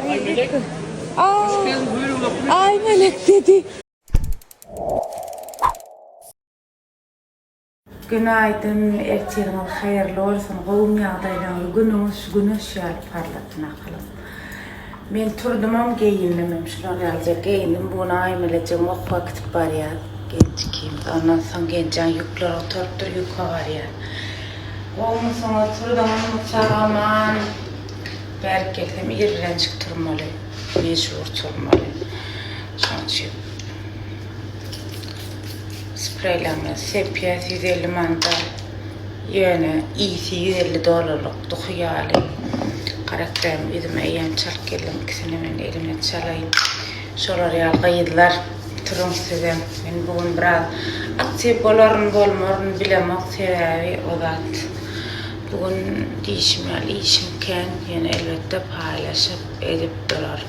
Melek. Hoş geldin. Buyurun bakın. Ay Melek dedi. Günaydın, erteğiniz hayırlı olsun. Qoğum yağdaydan günüş yağıp parlatın aqalım. Men turdum geyindim, şular yalca geyindim. Buna aymeleceğim, ok vakit var ya. Gençkiyim. Ondan sonra gençcan yükler oturup yük var ya. Qoğumun sonra turdum, çağaman. Berk geldim, irrençik turmalı. Mecbur turmalı. Şançıyım. Spreylenme, sepiyat 150 manda. Yöne, iyisi $150 dokuyali. Karakterim yüzüme eyyem çalıp geldim. İkisini ben elimle çalayım. Şolar yalgaydılar. Turun size. Ben bugün biraz aktif boların bolmarın bilemek sebebi o zat. Bugün işimken yine elbette paylaşıp edip durar.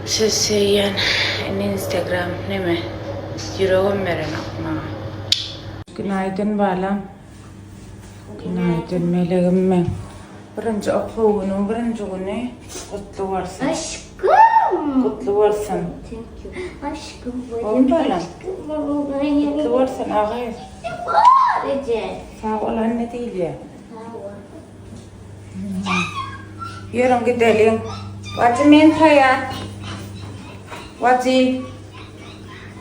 Siz seyen Instagram ne mi? Yüreğim veren aklıma. Günaydın balam. Günaydın meleğim ben. Birinci okuğunun birinci günü kutlu varsın. Aşkım. Kutlu varsın. Thank you. Aşkım. Oğlum balam. Aşkım. Kutlu varsın ağabey. Ece. Sağ ol anne değil ya. Yürün gidelim. Vacı men tayar. Vacı.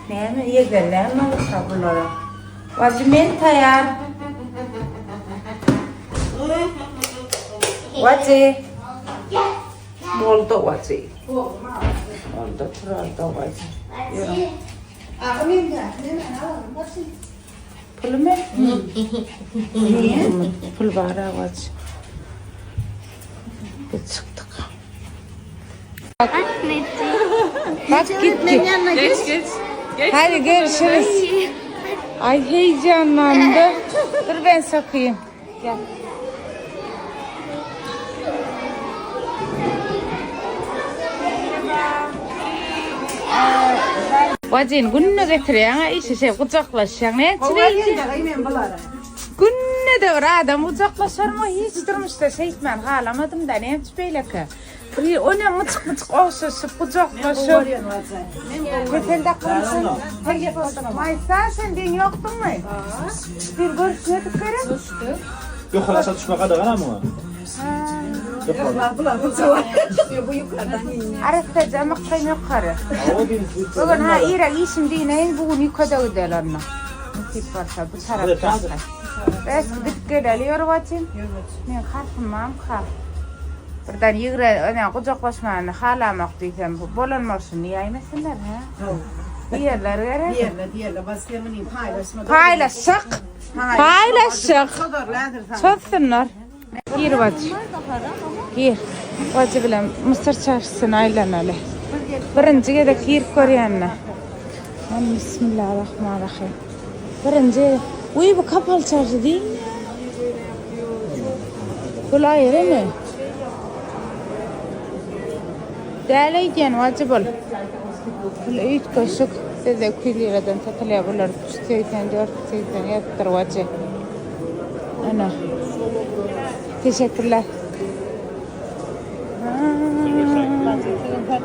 Ne mi yerden ne mi kabullara? Vacı men tayar. Vacı. Oldu vacı. Oldu kuraldı vacı. Yürün. Pul mu? Niye? Pul var vacı. Biz çıktık. Anneciğim. Bak git. Geç. Hadi görüşürüz. Ay heyecanlandı. Dur ben sokayım. Gel. Vacin gününü getiriyorsun, işe kucaklaşıyorsun. Ne gününü de var adam kucaklaşır mı? Hiç durmuşta şeytmen halamadım da ne böyle ki. Ona mıtık olsuşup kucaklaşıp. Meselde kalmışsın. Maysa sen den yoktun mu? Bir görüşmedik kere. Yok hala satışma kadar ama. Bu yukarıdan iniyor. Aras'ta camak kayın yukarı. Bugün ha İrak işim deyin bugün yukarıda ödeler ona. Nasip varsa bu tarafta. Bes gidip geliyor vacim. Men kalkmam kalk. Buradan yığıra ona kucaklaşmanı halamak diysem bolanmasın niye aymasınlar ha? Diğerler göre. Diğerler baskemin paylaşma. Paylaşsak. Çözsünler. Gir vacı. Gir. Vacı bilen Mısır çarşısına aylanalı. Birinci de gir koruyanına. Bismillahirrahmanirrahim. Birinci. Uy bu kapalı çarşı değil mi? Kolay yeri mi? Değerliyken vacı bol. Üç koşuk. Size külleradan tatlıyabiler. Şeytan dört şeytan yaptır vacı. Ana. Teşekkürler.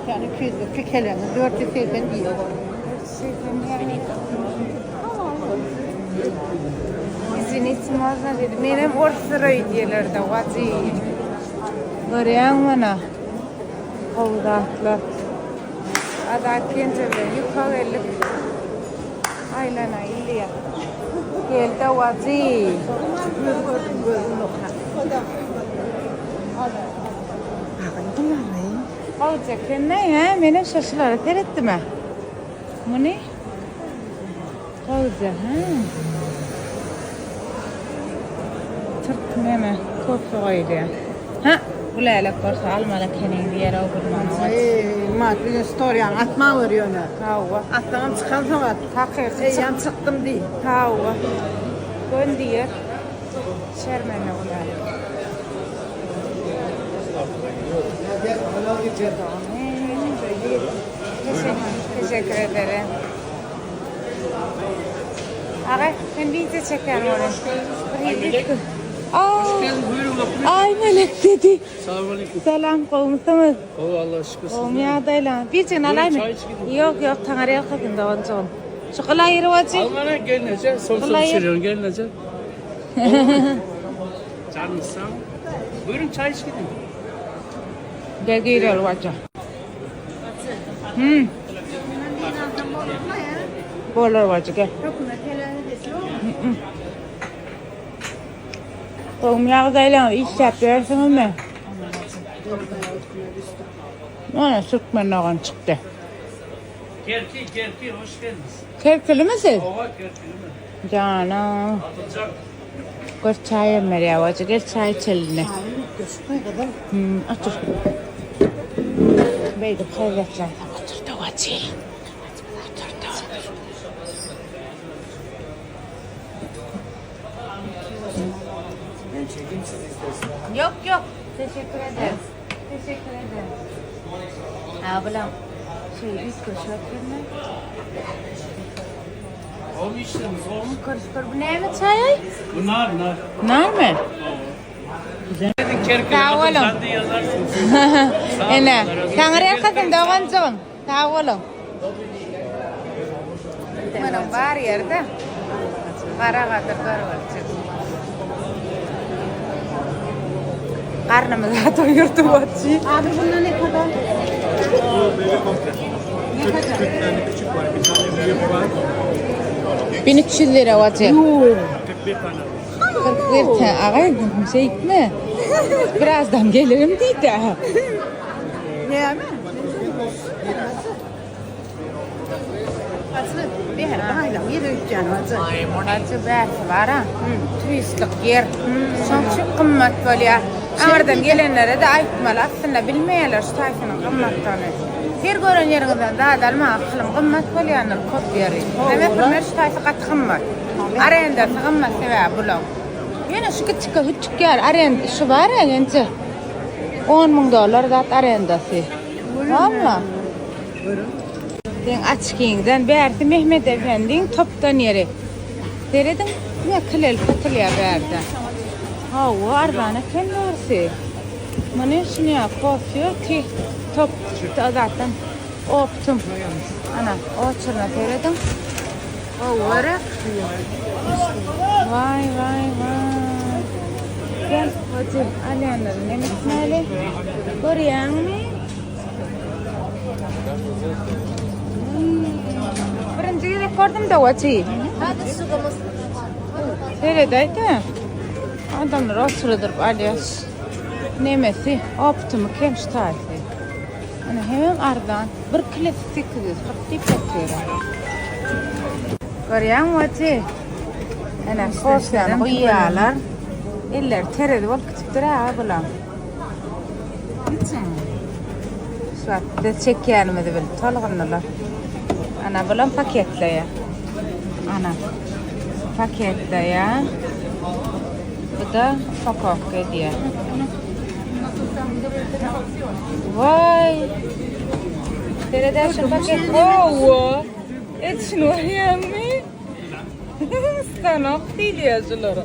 Yani 200 kelime 400 şeyden diyor. Sizin isminiz ne dedi? Benim ortaya diyorlardı vacı. Görüyor musun? Kovdatlar. Adak gençler yukarılık. Aylana iliya. Geldi vacı. Olacak ne ya? Benim şaşılara teretti mi? Bu ne? Olacak ha? Tırtım hemen kofi koydu. Ha? Ulayla korsa almalak henin diğer o bulmam. Madde story atma veriyor ona. Tavva. Attan çıkan sonra Hakiki yan çıktım değil. Tavva. Gön diğer. Şermenle ulayla. Teşekkür ederim. Ağay, ben bir de çekerim oraya. Ay melek dedi. Selamünaleyküm. Selam kovmuşsunuz. Oo Allah şükür. Kovmaya bir cin alay mı? çay içkin. Yok tanrıya kadın da oncan. Şu kılay yeri vacı. Almana gelince son Vallahi- pişiriyorsun gelince. Canım sağ ol. Buyurun çay iç gidin. Gel geliyor vacı. Bollar vacı gel. Kovmaya kadar iş yapıyorsun ama. Ona sürtmen çıktı. Gerki hoş geldiniz. Kerkülü müsün? Ova gerkili mi? Canım. Atılacak. Gör çay emmer vacı gel çay içeline. Otur. Beydim hayretler. Otur da vacı. Yok. Teşekkür ederim. Teşekkür ederim. Ablam. Üst koşu bakayım. Oğlum işlerimiz olmuş. Koştur. Bu ne mi çay? Bu nar. Nar mı? Kerkili Sağ olun. sen de yazarsın. Ene. Tanrı'ya kadın da oğancağım. Sağ olun. Benim var yerde. Kara kadar var. Karnımızı doyurdu vacı. Abi bunlar ne kadar? Küçük var, bir tane büyük var. 1300 lira vacı. 41 tane. 41 tane. Ağay şey mi? Birazdan gelirim dedi. Ne mi? Aslı bir her bayla yedi üçgen vacı. Vacı bersi var ha. Turistik yer. Çok kımmet böyle. Ağırdan gelenlere de ayıtmalı. Aslında bilmeyeler şu tayfının kımmetlerini. Bir gören yerinizden daha dalma akılım kımmet böyle yani kod yeri. Demek ki şu tayfı katı kımmet. Arayanda kımmet sebebi bulan. Yani şu küçük yer arayanda şu var ya genci. $10,000 da arayandası. Valla. Den açkingden berdi Mehmet Efendi'nin toptan yeri. Deredin ne kılel patılya berdi. Ha var bana kendisi. Mana şunu yapıyor ki top zaten optum. Ana o çırna deredin. O varak. Vay. Gel hocam alenler ne misali? Koreyan mı? Birinci rekordum da vacı. Hadi sugamız. Neredeydi? Adamlar oturudur alias. Nemesi optumu kem ştaysi. Ana hemen ardan bir kilit 840 patira. Koreyan vacı. Ana koşan koyalar. İller teredi bol küçüktür ha bulan. Şu da çekyanımı da böyle tolğunlar. Ana bulan paketle ya. Ana paketle ya. Bu da pakok diye. Vay. Terede şu paket. Wow. Et şunu yemmi. Stanok değil yazıları.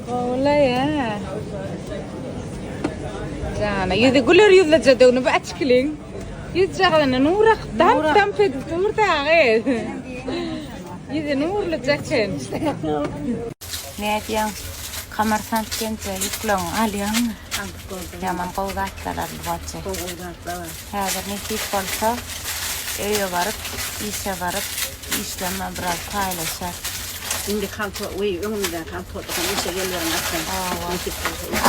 Vallahi ya. Jana, yüzü gülür yüzle cadığını bir açıklayın. Yüz cadığını nurak tam fedip durtağı. Yüzü nurlu cadığın. Ne diyen kamersant kente yüklüğün alyan. Yaman kovgatlar alıbatçı. Hazır nesip olsa eve varıp, işe varıp, işleme biraz paylaşır. Şimdi kanto önümden kanto da işe geliyorum aslında.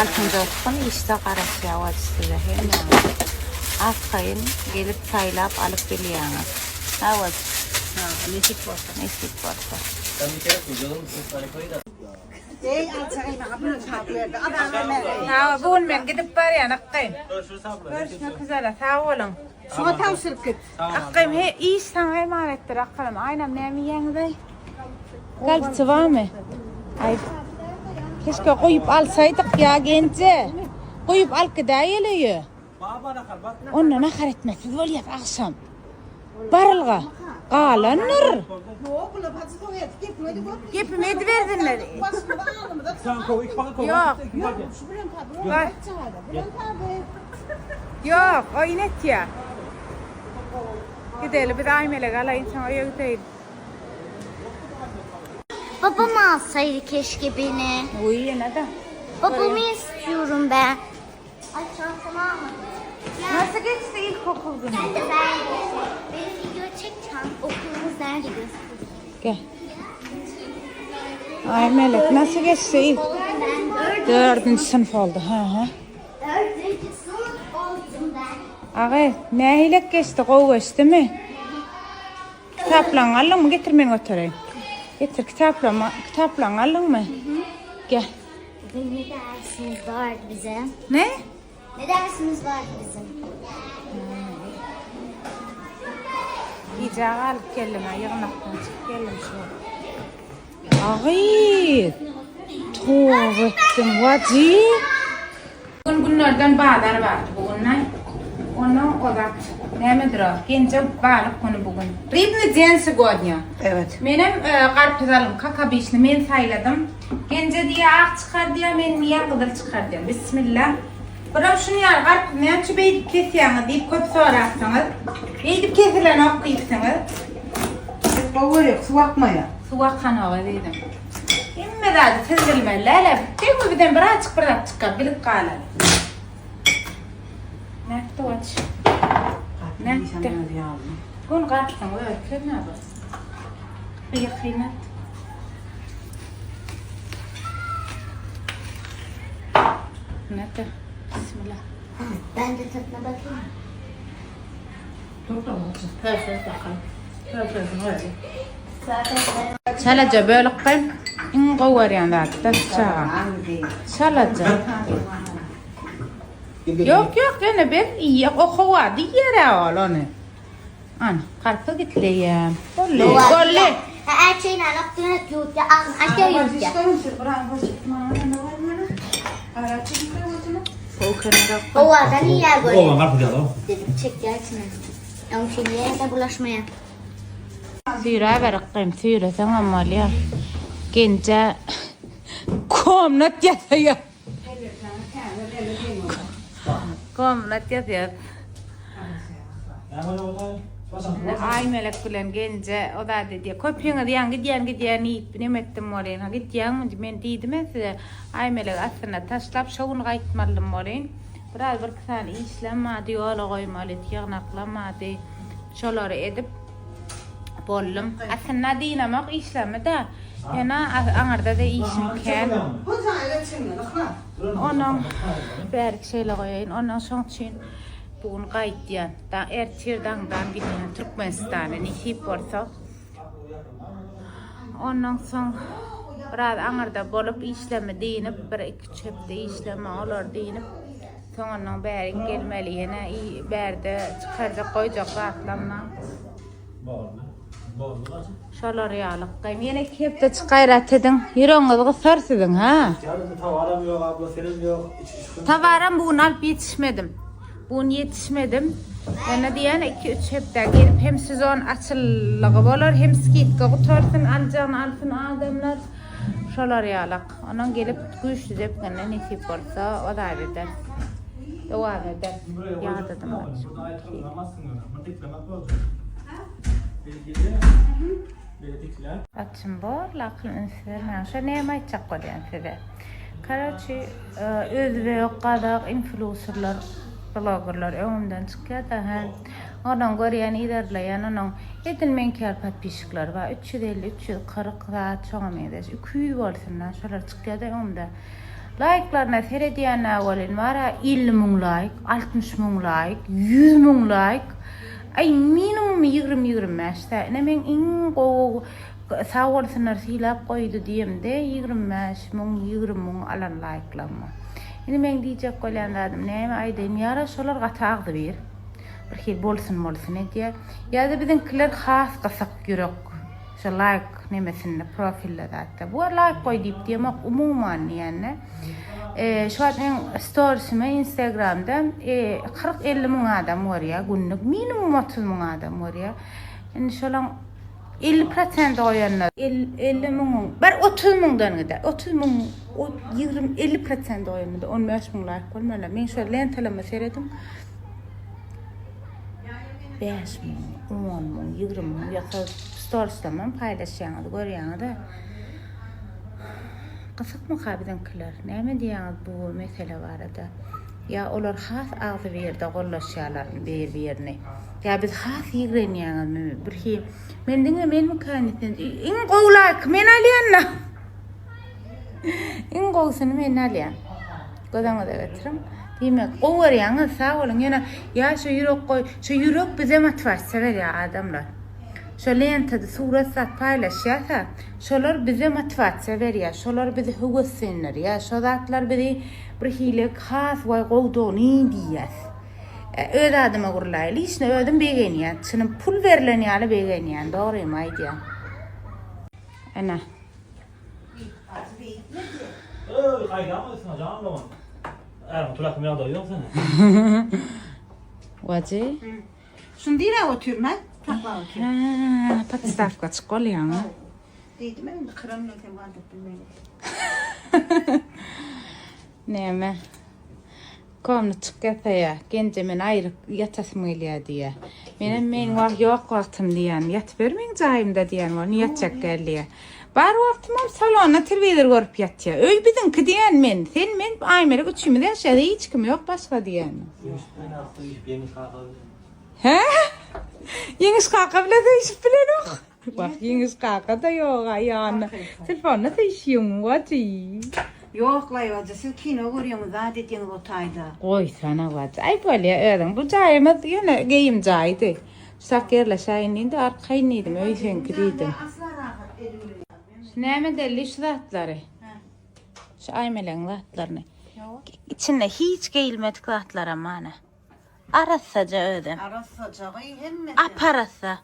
Altında olsun işte karışıyor vacısıyla hem Afkayın gelip saylap alıp geliyorlar. Evet. Nesip olsa. Nesip olsa. Bugün ben gidip bari nakayım. Görüşmek üzere. Sağ olun. Şuna tavsiye et. Akayım he iyi sana emanettir akayım. Aynen ne mi yandı? Kalp var mı? Ay. Keşke koyup alsaydık ya gence. Koyup al kıdayeliyor. Onunla nakar etmesiz ol yap akşam. Barılga. Qalanır. Yok, bunu patsı et. Gitmedi bu. Gepmedi verdinler. Başında ağlımı da Sen kov, iki paket kov. Yok. yok. Şu bilen tabi. Var. Bilen tabi. Yok, o inet ya. Gidelim bir aymele galayın sen oraya gidelim. Babam alsaydı keşke beni. Uyuyor neden? Babamı istiyorum ben. Ay çantamı almadım. Nasıl geçti ilkokul günü? Sen de ben benim video çekeceğim. Okulumuz nerede göster. Gel. Ay Melek nasıl geçti ilk? Ben 4. sınıf oldu. Ha. 4. sınıf oldum ben. Ağa ne hilek geçti kovuştu mu? Kitaplan aldın mı? Getir beni götüreyim. Getir kitaplan aldın mı? Gel. Bugün ne dersiniz vardı bize? Ne? Ne dersiniz vardı bizim? İyice alıp geldim. Yığınaktan çıkıp geldim şu. Ağa tövbe ettim vacı. Bugün günlerden bağlar vardı bugünler. Onu odak. Nemedir o? Gence bağlık konu bugün. Ribni cinsi gonya. Evet. Benim karpuz alım kaka bişni men sayladım. Gence diye ağ çıkar diye men niye kadar çıkar diye. Bismillah. Bırak şunu ya karpuz ne açı beydip kesiyanı deyip köp sorarsanız. Beydip kesilen okuyupsanız. Baba yok, su bakmaya. Su akan oğa dedim. İmme daha tezgilmeli. Hele değil mi birden bir açık çıkar bilip kalan. Nekti aç. Nekti. Bunu kartın öyle ne yapar? Bir kıymet. Nekti. Bismillah. Ben de tadına bakayım. Şalaca böyle kıyım. İn kovar yani da çağa. Şalaca. Yok gene ben iyi o kova diğer onu. An kartı gitleyim. Golle. Her şeyin anlattığını yut ya. Aşağı yut ya. O adam iyi yer böyle. Oğlan karpuz yalan. Dedim çek gelsene. Ama şimdi yerine bulaşmaya. Suyra verakayım suyra tamam mı ya? Gence komnat yatıyor. Komnat yatıyor. Ay melek gülen gence o da dedi köprüğüne diyen gidiyen iyip ettim oraya gidiyen ben dedim size ay melek aslında taşlap şovunu kayıtmalım oraya biraz bir tane işlemedi yola koymalı yığınaklamadı şoları edip bollum aslında dinamak işlemedi yani anarda da işimken onun berk şeyle koyayım ondan sonra için bugün kayıtlayan, Ertir'den giden Türkmenistan'ın iki borsa. Ondan sonra biraz anarda bolup işleme deyinip, bir iki çöpte işleme olur deyinip, sonra beri gelmeli yine berde çıkaracak koyacak rahatlamla. Şolar yağlık kayım. Yine kepte çıkayrat edin, yüreğinizi sarsidin ha. Tavaram yok abla, senin yok. Tavaram bugün alıp yetişmedim. Bunu yetişmedim. Yani diyen 2-3 hepte gelip hem sezon açıllığı olur hem skitke otursun alacağını alsın adamlar. Şolar yalak. Onun gelip güçlü depkene nesip olsa o da eder. Devam eder. Yardım var. Açın bor, lakın ünsürmen. Şu neyme açacak koyan size. Karachi özve kadar influencerlar bloggerlar önümden çıkıyor da oradan görüyen ilerleyen onun edilmeyen kârpat pişikler var 350-340 saat sonra medes 200 varsınlar şöyle çıkıyor da önümde like'larına seyrediyenler olin var 50.000 like 60.000 like 100.000 like ay minimum 20 işte ne men in go sağırsınlar silap koydu diyeyim de 20.000 alan like'larma. Şimdi ben diyecek koyanlardım neyim aydın yara şolar katağdı bir şey bolsun diye ya da bizimkiler khas kasak yürek şu like nemesinne profille hatta bu like koy deyip diyemek umuman yani şu an storiesime Instagram'da 40-50 bin adam var ya günlük minimum 30 bin adam var ya Indi şolan 50% oyanlar. 50 ming, bir 30 mingdan gide. 30 ming, 50% oyanlar. 15 ming like bolmalar. Men şo lenteleme seredim. 5 ming, 10 ming, 20 ming ýa-da stories'dan paylaşýaňyzy görýäňiz. Kısık mukabidenkiler. Näme diýäňiz bu mesele barada? Ya olar has ağzı berde gollaşýarlar bir-birini. Ya biz has ýigrenýäňizmi? Birki men mukanetden iň gowlak men alýanna. Iň gowsyny men alýan. Godaňa da getirim. Demek gowarýaňyz sag bolun. Ýa ya şu ýürek goý, şu ýürek bize motivasiýa berýär adamlar. Şo lentada suratlar paylaşýarsa, şolar bize motivasiýa berýär, şolar bizi höweslenir. Ya şo zatlar bizi bir hile has we gowduny diýär. Öz adama gurlaýly, işne ödüm begenýär, çynym pul berilenýär begenýär, dogrymy aýdýar. Ana. Kaygamysın canım lan. Eğer tulakım ya da yok sana. Waje? Şunu dire oturma. Takla otur. Ha, patstavka çykýar. Dedim ben de kıramla temat ettim beni. Näme? Komna çıkýar, gence men aýryp ýatasym gelýär diýär. Men ýok wagtym diýän, ýatyp bermeň jaýymda diýän var, niýetjek gelýär. Bar wagtym salonda telewizor görüp ýatýar. Öý biziňki diýän men, sen men aýmele üçümde ýaşady, hiç kim ýok başga diýän. He? Ýeňiş kaka bilen iş bilen ok. Bak ýeňiş kaka da ýok aýany. Telefonna seýşiň waty. Yok layvacı siz kino görüyorsunuz zaten ettiğiniz o tayda. Oy sana waty. Ay böyle öýden bu jaýymyz ýene geyim jaýdy. Sakerle şaýyndy arkaýnydım, öýsen kirdim. Asla rahat ediyorum. Näme delli şu zatlary? Şu aýmeleň zatlaryny. İçinde hiç geyilmedik zatlar amana. Arasaca öýden. Arasacağı hemme. Aparasa.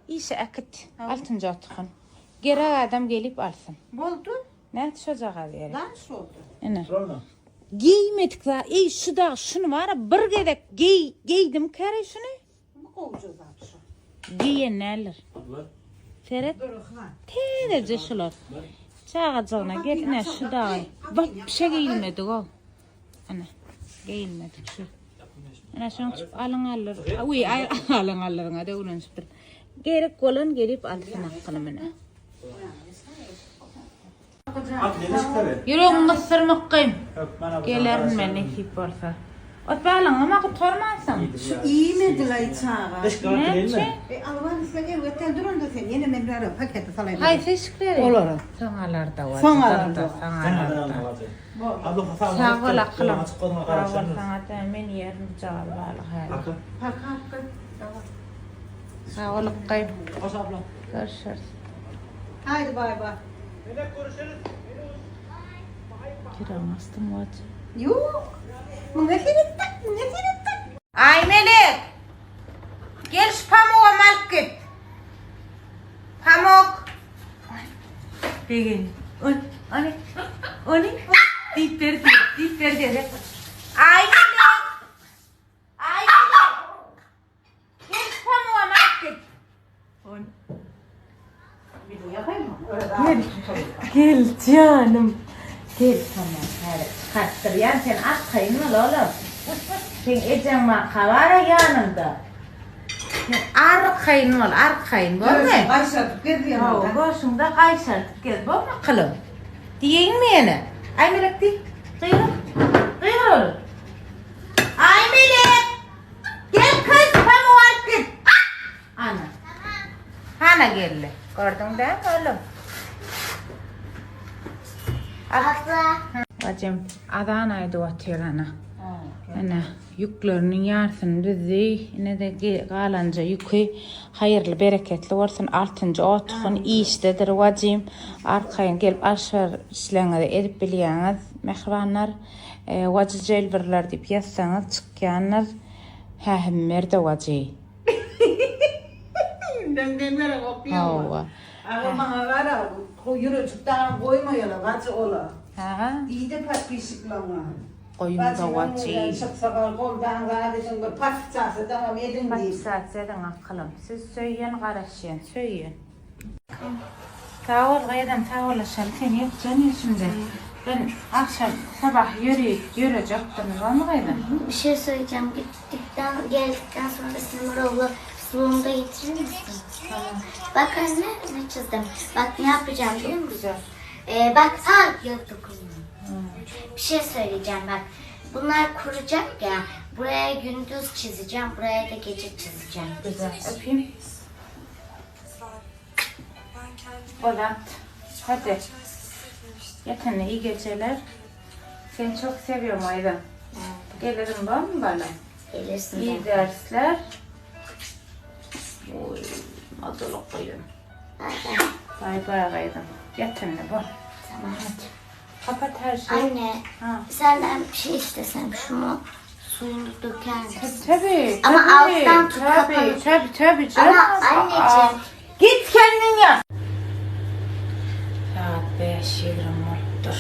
İşe akit. Altıncı otuqun. Gerek adam gelip alsın. Boldu. Ne düşeceğe diyerek. Dans oldu. Ene. Sonra. Giymedik la. Ey şu da şunu var ya bir gedek giydim kere şunu. Bu kovacağız abi şu. Giyen neler? Seret. Durukla. Tedece şular. Çağacağına gel ne şu da. Bak bir şey giyilmedi o. Ana. Giyilmedik şu. Ana şunu çıp alın alır. Uy alın alırına da ulan süpür. Gerek olan gelip alsın hakkını. At ne çıkarı? Yüreğim ısırmak kıyım. Yok bana bu. Gelerim ben nesip varsa. Ot bağlan ama kurtarmazsın. İyi mi dilay çağa? Beş kağıt değil mi? Alvan isle ötel durun da sen yine memnunum paketi salayım. Hay teşekkür ederim. Olur. Sanalarda var. Sanalarda. Sen neden anlamadın? Abla fasal. Sağ ol akılım. Açık koduna Sağ ol karıştırdınız. sana da men yerim cevap bağlı. Hakkı. Sağ ol kıyım. Hoş abla. Görüşürüz. Haydi bay bay. Kiramastım var. Yok. Mına kirittik. Ay Melek. Gel şu pamuğa malk git. Pamuk. Begin. Oni. Deyip verdi. Ay Melek. Gel şu pamuğa malk git. Gel canım. Gel tamam. Hadi çıkarttır. Yani sen at kayınma oğlum. Sen ecen makavara yanında. Arık kayın ol, arık kayın bol ne? Başladık girdi Oo, başında kayşartık gel bol mu kılım? Diyeyin mi yine? Ay Melek di. Kıyır olur. Ay Melek. Gel kız pamuğu al git. Ana. Hana geldi. Gördün değil mi oğlum? Abla. Bacım, Adana'ydı o tirana. Ana, yüklerinin yarısını bizi, yine de galanca yükü hayırlı, bereketli olsun. 6. otuğun iştedir bacım. Arkayın gelip aşvar işlerine edip biliyeniz. Mehribanlar, vacı celbirler deyip yazsanız çıkyanlar. Hehimmer de vacı. Demlere kopuyor. Hava. Ama bana var ya, yürücükten koymuyorlar, kaçı ola. Ha? İyi de pat pişiklanma. Koyun da vacı. Çıksa koldan kardeşim bir paçası tamam edin Kaç diye. saat zeden akalım. Siz söyleyin karışın, söyleyin. Sağ ol Gaydam, sağ ol aşağı. Sen yapacaksın ya şimdi. Ben akşam sabah yürüyecektim. Var mı Gaydam? Bir şey söyleyeceğim. Geldikten sonra Simuroğlu suluğunu da getirir misin? Tamam. Bak anne ne çizdim. Bak ne yapacağım biliyor musun? Güzel. Bak yok dokunma. Bir şey söyleyeceğim bak. Bunlar kuracak ya. Buraya gündüz çizeceğim. Buraya da gece çizeceğim. Güzel. Öpeyim. Polat. Hadi. Yatın iyi geceler. Seni çok seviyorum Aydan. Gelirim var mı bana? Gelirsin. İyi dersler. Oy, mazalok koyun. Bay bay Aydan. Yatın ne bu? Tamam. Kapat her şeyi. Anne Ha. senden bir şey istesem şunu suyunu döker misin? Tabii. Ama tabii, alttan tut, tabii, kapalı. tabii canım. Ama anneciğim. Aa, git kendin yap. Saat 5 20 oldu.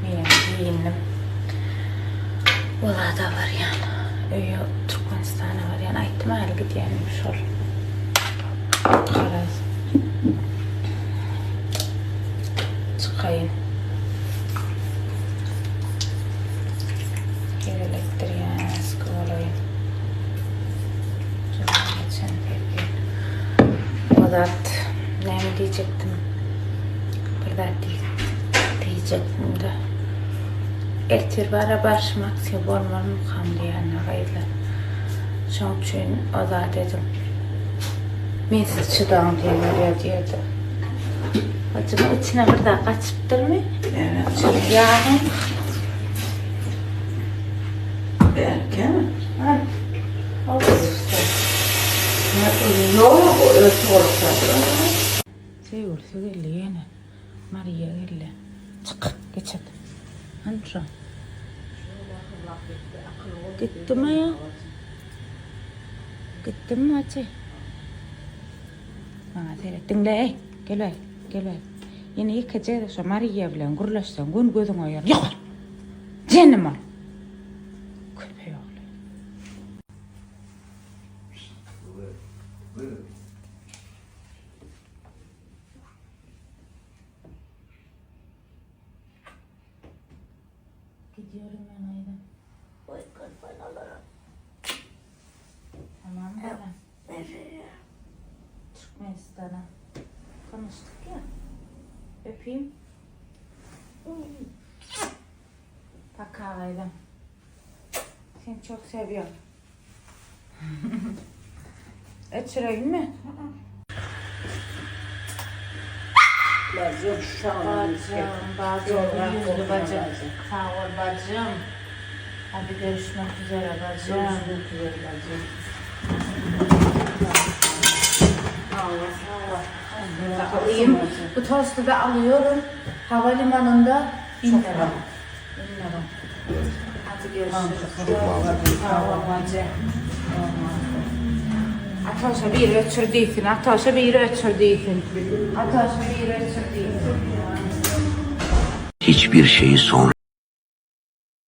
Benim giyinim. Ola da var yani. Öyle Türkmenistan'a var yani. İhtimal gidiyormuş ol. Karaz. Çıkayım. Gerektir yani. Sıkı olayım. Geçen peki. Polat. Ne mi diyecektim? Polat diyecektim de. Ertirbara başlamak sebep olmam mıkamdı yani gayla. Şunun için o da dedim. Ben siz çıdağım diye böyle diyordu. Acaba içine bir daha kaçıptır mı? Evet. Yani. Belki mi? Ha. Olur işte. Yok öyle olsa. Şey olsa geldi yine. Maria geldi. Çık geçet. Antra. Gitti mi ya? Gitti mi Hatice? Bana seyrettin de gel. Yine yıkacağız şu Maria bilen gurlaşsan gün gözün oyar. Yok. Canım ol. Köpeği oğlu. Gidiyorum ben Aydan. Oy kurban olurum. Tamam mı? Nereye? Türkmenistan'a. Konuştuk ya. Öpeyim. Paka Aydan. Seni çok seviyorum. Ötüreyim mi? Bacım Bacım, yüzlü bacım. Sağ ol bacım. Hadi görüşmek üzere bacım. Alayım. Bu tostu da alıyorum. Havalimanında iniyorum. Hadi görüşürüz. Sağ ol bacım. Ataşa bir ötürdüydün, Ataşa bir ötürdüydün. Ataşa bir ötürdüydün. Hiçbir şeyi sonra